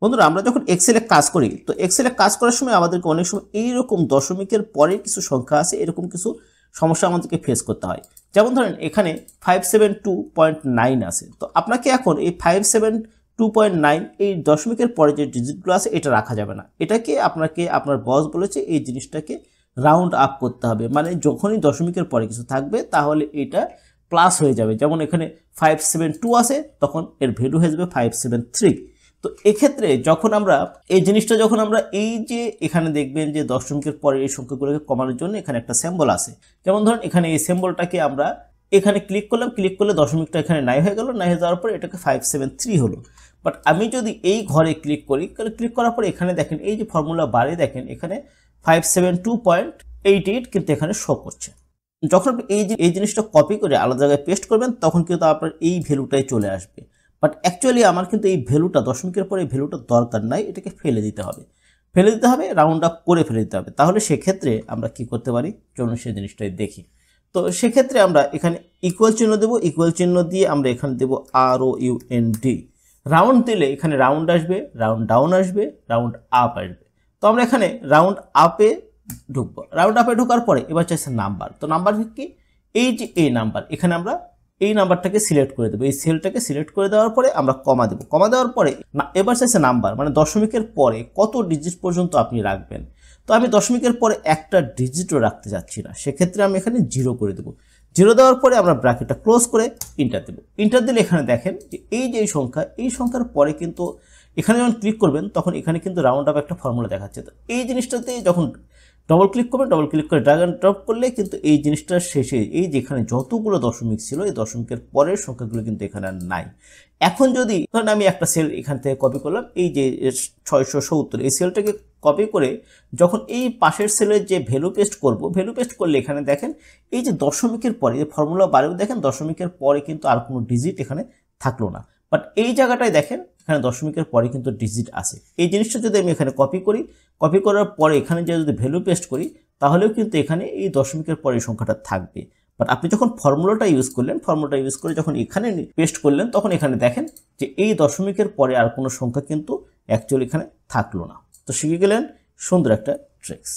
বন্ধুরা আমরা যখন এক্সেলে কাজ করি তো এক্সেলে কাজ করার সময় আমাদেরকে অনেক সময় এইরকম দশমিকের পরে কিছু সংখ্যা আছে, এরকম কিছু সমস্যা আমাদেরকে ফেস করতে হয়। যেমন ধরেন এখানে 572.9 আছে, তো আপনাকে এখন এই 572.9 এই দশমিকের পরে যে ডিজিটগুলো আছে এটা রাখা যাবে না। এটাকে আপনাকে আপনার বস বলেছে এই জিনিসটাকে রাউন্ড আপ করতে হবে, মানে যখনই দশমিকের পরে কিছু থাকবে তাহলে এটা প্লাস হয়ে যাবে। যেমন এখানে 572 আছে, তখন এর ভ্যালু হয়ে যাবে 573। তো এক্ষেত্রে যখন আমরা এই জিনিসটা যখন আমরা এই যে এখানে দেখবেন যে দশমিকের পরে এই সংখ্যাগুলোকে কমানোর জন্য এখানে একটা সিম্বল আছে। যেমন ধরুন এখানে এই সিম্বলটাকে আমরা এখানে ক্লিক করলাম, ক্লিক করলে দশমিকটা এখানে নাই হয়ে গেল, নাই হয়ে যাওয়ার পরে এটাকে 573 হলো। বাট আমি যদি এই ঘরে ক্লিক করি, ক্লিক করার পরে এখানে দেখেন এই যে ফর্মুলা বারে দেখেন এখানে 572.88 কিন্তু এখানে শো করছে। যখন এই জিনিসটা কপি করে আলাদা জায়গায় পেস্ট করবেন তখন কিন্তু আপনার এই ভ্যালুটাই চলে আসবে। বাট অ্যাকচুয়ালি আমার কিন্তু এই ভ্যালুটা দশমিকের পরে এই ভ্যালুটা দরকার নাই, এটাকে ফেলে দিতে হবে, রাউন্ড আপ করে ফেলে দিতে হবে। তাহলে সেক্ষেত্রে আমরা কি করতে পারি, চলুন সেই জিনিসটাই দেখি। তো সেক্ষেত্রে আমরা এখানে ইকুয়াল চিহ্ন দেবো, ইকুয়াল চিহ্ন দিয়ে আমরা এখানে দেবো ROUND। রাউন্ড দিলে এখানে রাউন্ড আসবে, রাউন্ড ডাউন আসবে, রাউন্ড আপ আসবে। তো আমরা এখানে রাউন্ড আপে ঢুকবো। রাউন্ড আপে ঢোকার পরে এবার চাইছে নাম্বার। তো নাম্বার কি, এই যে এই নাম্বার, এখানে আমরা এই নাম্বারটাকে সিলেক্ট করে দেবো। এই সেলটাকে সিলেক্ট করে দেওয়ার পরে আমরা কমা দেবো। কমা দেওয়ার পরে এবার চাইছে নাম্বার, মানে দশমিকের পরে কত ডিজিট পর্যন্ত আপনি রাখবেন। তো আমি দশমিকের পরে একটা ডিজিটও রাখতে যাচ্ছি না, সেক্ষেত্রে আমি এখানে 0 করে দেবো। 0 দেওয়ার পরে আমরা ব্র্যাকেটটা ক্লোজ করে ইন্টার দেবো। ইন্টার দিলে এখানে দেখেন যে এই যে সংখ্যা, এই সংখ্যার পরে কিন্তু এখানে যখন ক্লিক করবেন তখন এখানে কিন্তু রাউন্ড আপ একটা ফর্মুলা দেখাচ্ছে। তো এই জিনিসটাতে যখন ডবল ক্লিক করবেন, ডবল ক্লিক করে ড্র্যাগ এন্ড ড্রপ করলে কিন্তু এই জিনিসটার শেষে এই যেখানে যতগুলো দশমিক ছিল এই দশমিকের পরের সংখ্যাগুলো কিন্তু এখানে আর নাই। এখন যদি ধরেন আমি একটা সেল এখান থেকে কপি করলাম, এই যে 670 এই সেলটাকে কপি করে যখন এই পাশের সেলের যে ভ্যালু পেস্ট করব, ভ্যালু পেস্ট করলে এখানে দেখেন এই যে দশমিকের পরে ফর্মুলা বারেও দেখেন দশমিকের পরে কিন্তু আর কোনো ডিজিট এখানে থাকলো না। বাট এই জায়গাটায় দেখেন এখানে দশমিকের পরে কিন্তু ডিজিট আছে। এই জিনিসটা যদি আমি এখানে কপি করি, কপি করার পরে এখানে যদি ভ্যালু পেস্ট করি তাহলেও কিন্তু এখানে এই দশমিকের পরে সংখ্যাটা থাকবে। বাট আপনি যখন ফর্মুলাটা ইউজ করলেন, ফর্মুলাটা ইউজ করে যখন এখানে পেস্ট করলেন তখন এখানে দেখেন যে এই দশমিকের পরে আর কোনো সংখ্যা কিন্তু অ্যাকচুয়ালি এখানে থাকলো না। তো শিখে গেলেন সুন্দর একটা ট্রিক্স।